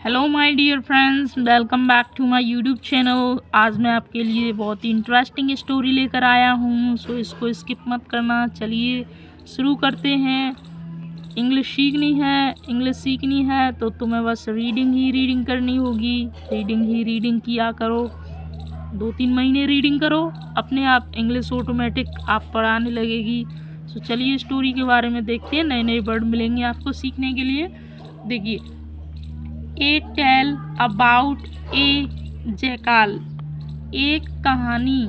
Hello my dear friends, welcome back to my YouTube channel. आज मैं आपके लिए बहुत ही इंटरेस्टिंग स्टोरी लेकर आया हूँ, सो इसको स्किप मत करना। चलिए शुरू करते हैं। इंग्लिश सीखनी है तो तुम्हें बस रीडिंग करनी होगी। रीडिंग किया करो, 2-3 महीने रीडिंग करो, अपने आप इंग्लिश ऑटोमेटिक आप पर आने लगेगी। सो चलिए स्टोरी के बारे में देखते हैं। नए नए वर्ड मिलेंगे आपको सीखने के लिए। देखिए, ए टेल अबाउट ए जैकाल। एक कहानी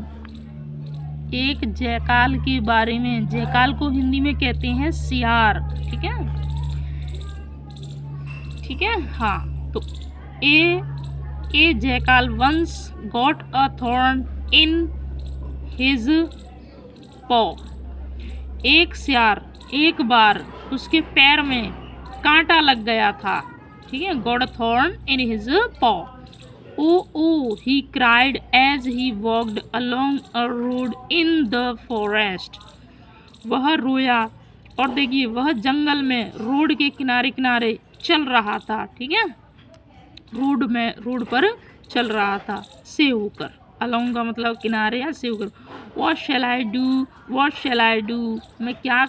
एक जैकाल के बारे में। जैकाल को हिंदी में कहते हैं सियार। ठीक है। हाँ, तो a jackal once got a thorn in his paw. एक सियार एक बार उसके पैर में कांटा लग गया था। ठीक है, got a thorn in his paw. Oh he cried as he walked along a road in the forest. वह रोया, और देखिए वह जंगल में रोड के किनारे किनारे चल रहा था। ठीक है, रोड पर चल रहा था, से होकर। अलोंग का मतलब किनारे या से होकर। वॉट शैल आई डू, मैं क्या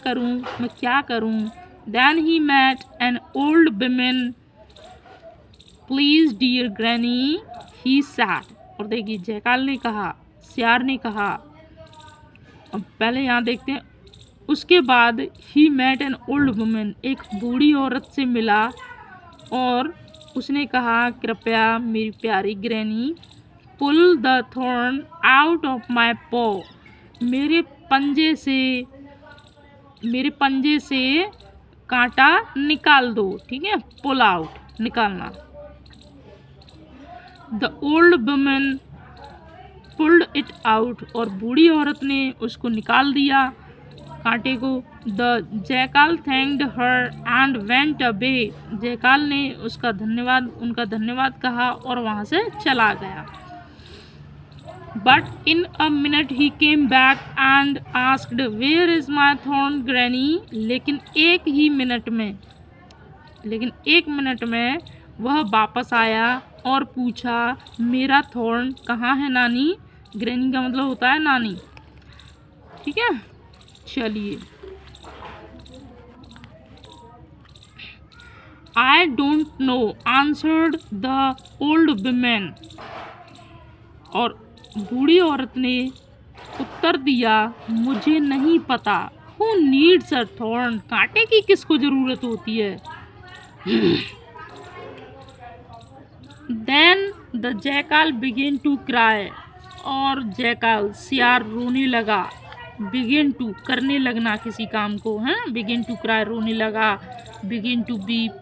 करूँ। Then he met an old women, please dear granny, he said. और देखिए जयकाल ने कहा, सियार ने कहा। अब पहले यहाँ देखते हैं। उसके बाद he met an old women, एक बूढ़ी औरत से मिला और उसने कहा, कृपया मेरी प्यारी granny, pull the thorn out of my paw, मेरे पंजे से कांटा निकाल दो। ठीक है, पुल आउट, निकालना। The old woman pulled it out, और बूढ़ी औरत ने उसको निकाल दिया, कांटे को। The jackal thanked her and went away. Jackal ने उनका धन्यवाद कहा और वहां से चला गया। बट इन अ मिनट ही came back and asked, where is my thorn granny. लेकिन एक मिनट में वह वापस आया और पूछा, मेरा थॉर्न कहाँ है नानी। ग्रैनी का मतलब होता है नानी। ठीक है, चलिए। I don't know, answered the old women. और बूढ़ी औरत ने उत्तर दिया, मुझे नहीं पता। हु नीड्स अ थॉर्न, कांटे की किसको जरूरत होती है। Then the jackal began to cry. और जैकाल सियार रोने लगा। बिगेन टू करने लगना किसी काम को है। बिगेन टू क्राई रोने लगा। Began to weep,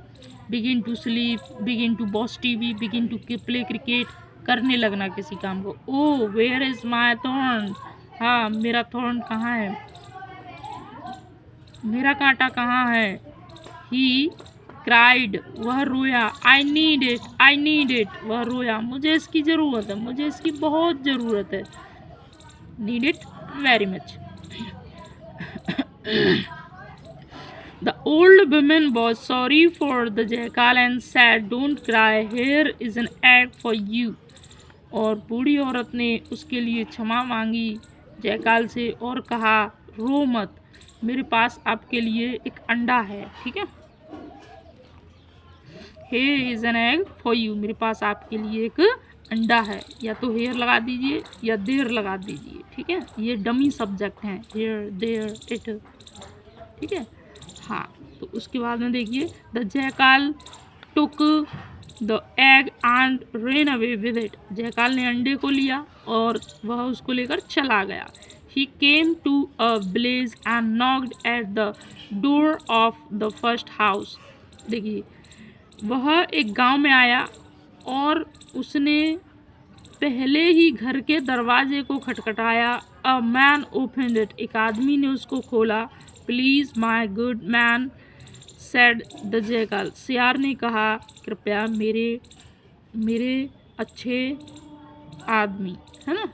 begin to sleep, begin to watch TV, begin to play cricket, करने लगना किसी काम को। Oh where is my thorn, हाँ मेरा थॉर्न कहाँ है, मेरा कांटा कहाँ है। ही क्राइड, वह रोया। आई नीड इट, वह रोया, मुझे इसकी ज़रूरत है, मुझे इसकी बहुत ज़रूरत है। Need it very much. The old woman was sorry for the jackal and said, don't cry, here is an egg for you. और बूढ़ी औरत ने उसके लिए क्षमा मांगी जयकाल से और कहा, रो मत, मेरे पास आपके लिए एक अंडा है। ठीक है, here is an egg for you, मेरे पास आपके लिए एक अंडा है। या तो हेयर लगा दीजिए या देर लगा दीजिए। ठीक है, ये डमी सब्जेक्ट हैं, हेयर, देर, इट। ठीक है, हाँ। तो उसके बाद में देखिए, the jackal took the egg and rain away with it. Jackal ने अंडे को लिया और वह उसको लेकर चला गया। He came to a village and knocked at the door of the first house. देखिए, वह एक गांव में आया और उसने पहले ही घर के दरवाजे को खटखटाया। अ मैन ओपनड इट, एक आदमी ने उसको खोला। Please my good man, said the jackal, सियार ने कहा, कृपया मेरे अच्छे आदमी, है ना।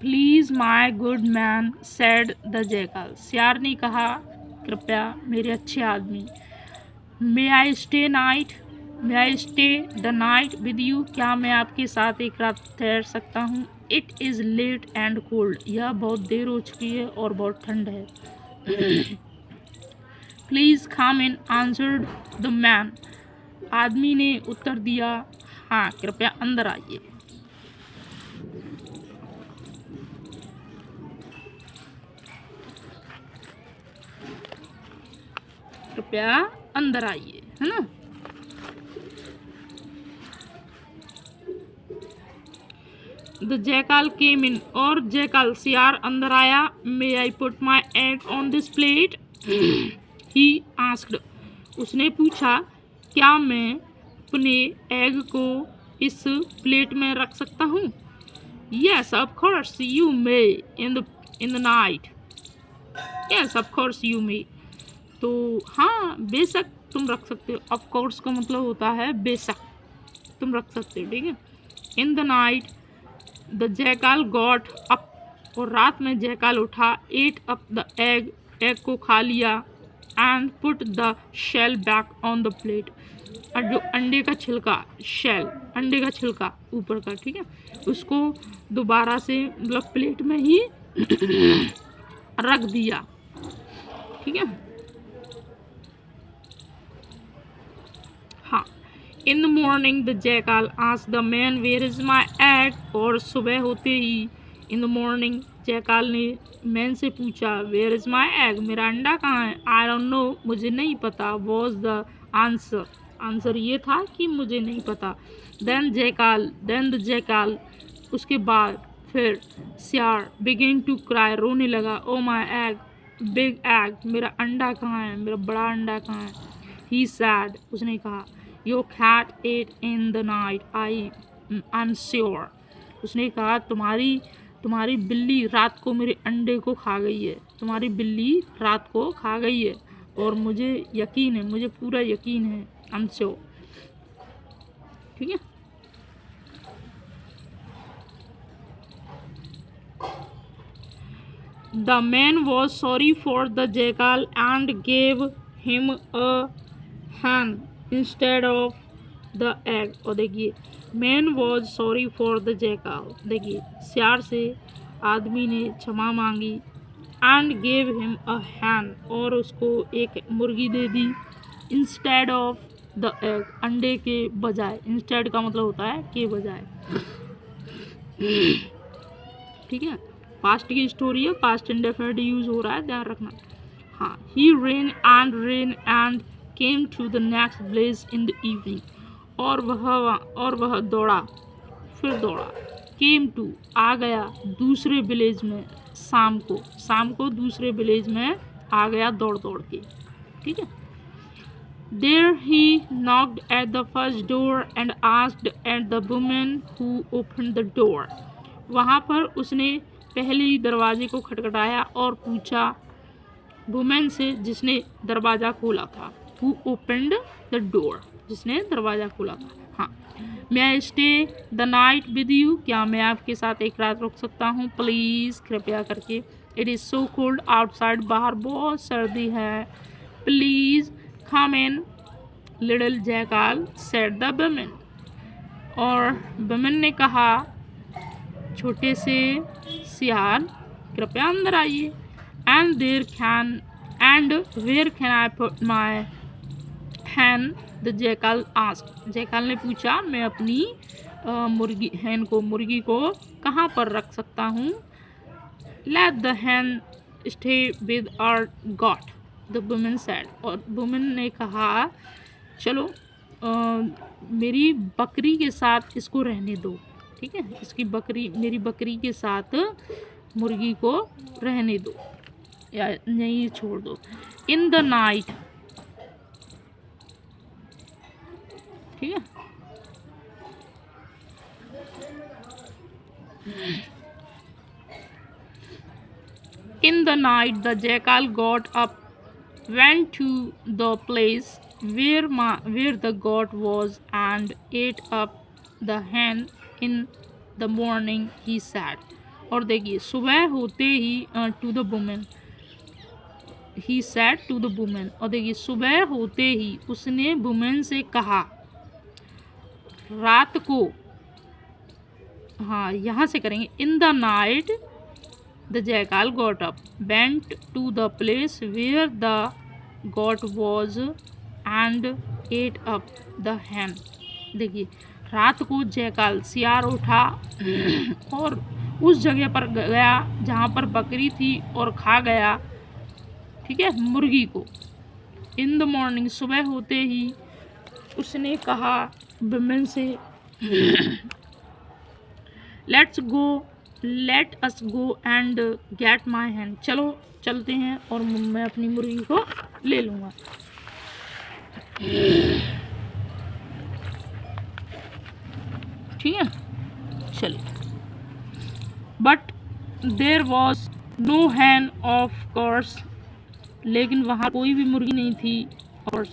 Please my good man said the jackal. सियार ने कहा, कृपया मेरे अच्छे आदमी। May I stay the night with you. क्या मैं आपके साथ एक रात ठहर सकता हूँ? It is late and cold. यह बहुत देर हो चुकी है और बहुत ठंड है। Please come in answered the man. आदमी ने उत्तर दिया, हाँ कृपया अंदर आइए। कृपया अंदर आइए, है ना। The jackal came in. और जैकाल सियार अंदर आया। May I put my egg on this plate he asked. उसने पूछा, क्या मैं अपने एग को इस प्लेट में रख सकता हूँ? Yes of course you may in the night. Yes of course you may. तो हाँ बेशक तुम रख सकते हो। ऑफ कोर्स का मतलब होता है बेशक, तुम रख सकते हो, ठीक है। In the night the jackal got up. और रात में जैकाल उठा। Ate up the egg. Egg को खा लिया। And put the shell back on the plate. और जो अंडे का छिलका, शेल अंडे का छिलका ऊपर का, ठीक है, उसको दोबारा से मतलब प्लेट में ही रख दिया, ठीक है। हाँ। In the morning the jackal asked the man where is my egg. और सुबह होते ही इन द मॉर्निंग जैकाल ने मैन से पूछा, वेयर इज माई एग, मेरा अंडा कहाँ है? आई डोंट नो, मुझे नहीं पता, वॉज द आंसर। आंसर ये था कि मुझे नहीं पता। देन द जैकाल, उसके बाद फिर सियार बिगिन टू क्राई, रोने लगा। ओ माई एग, बिग एग, मेरा अंडा कहाँ है, मेरा बड़ा अंडा कहाँ है? ही सैड, उसने कहा, your cat ate in the night, I am sure. उसने कहा, तुम्हारी बिल्ली रात को मेरे अंडे को खा गई है। तुम्हारी बिल्ली रात को खा गई है और मुझे यकीन है, मुझे पूरा यकीन है। आई एम श्योर, ठीक है। The man was sorry for the jackal and gave him a hen instead of the egg। और देखिए, man was sorry for the jackal, देखिए सियार से आदमी ने क्षमा मांगी। and gave him a hen, और उसको एक मुर्गी दे दी। instead of the egg, अंडे के बजाय। instead का मतलब होता है के बजाय, ठीक है। पास्ट की स्टोरी है, पास्ट इंडेफिनिट यूज हो रहा है, ध्यान रखना। हाँ। He ran and came to the next village in the evening. और वह दौड़ा, फिर दौड़ा। केम टू, आ गया, दूसरे विलेज में, शाम को दूसरे विलेज में आ गया दौड़ दौड़ के, ठीक है। There he knocked at the first door and asked at the woman who opened the door। वहाँ पर उसने पहले ही दरवाजे को खटखटाया और पूछा वुमेन से, जिसने दरवाज़ा खोला था। Who opened the door, जिसने दरवाज़ा खोला था। हाँ। May I stay the night with you? क्या मैं आपके साथ एक रात रुक सकता हूँ? प्लीज़, कृपया करके। It is so cold outside, बाहर बहुत सर्दी है। Please come in, little jackal said the woman। और woman ने कहा, छोटे से सियार, कृपया अंदर आइए। and where can I put my hen, the jackal asked। Jackal ने पूछा, मैं अपनी मुर्गी को कहाँ पर रख सकता हूँ? let the hen stay with our goat, the woman said। और woman ने कहा, चलो मेरी बकरी के साथ इसको रहने दो, ठीक है। मेरी बकरी के साथ मुर्गी को रहने दो या नहीं छोड़ दो। इन द नाइट, ठीक है। In the night the jackal got up, went to the place where the goat was and ate up the hen। In the morning he said। और देखिए सुबह होते ही to the women, he said to the women, और देखिए सुबह होते ही उसने वुमेन से कहा, रात को, हाँ यहाँ से करेंगे, in the night the jackal got up, went to the place where the goat was and ate up the hen. देखिए रात को जैकाल सियार उठा और उस जगह पर गया जहाँ पर बकरी थी और खा गया, ठीक है, मुर्गी को। इन द मॉर्निंग, सुबह होते ही उसने कहा वुमेन से, let us go and get my hand, चलो चलते हैं और मैं अपनी मुर्गी को ले लूँगा। ठीक है, चलिए। But there was no hen of course, लेकिन वहाँ कोई भी मुर्गी नहीं थी। और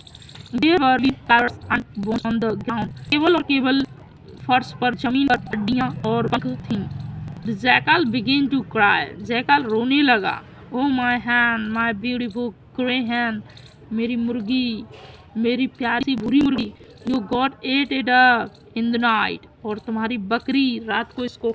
there were parrots and bones on the ground, केवल और केवल फर्श पर, जमीन पर हड्डियाँ और पंख थीं। The jackal began to cry, jackal रोने लगा। ओ माई हैन, माई ब्यूटीफुल ग्रे हैन, मेरी मुर्गी, मेरी प्यारी सी बुरी मुर्गी, you got at it up in the night, और तुम्हारी बकरी रात को इसको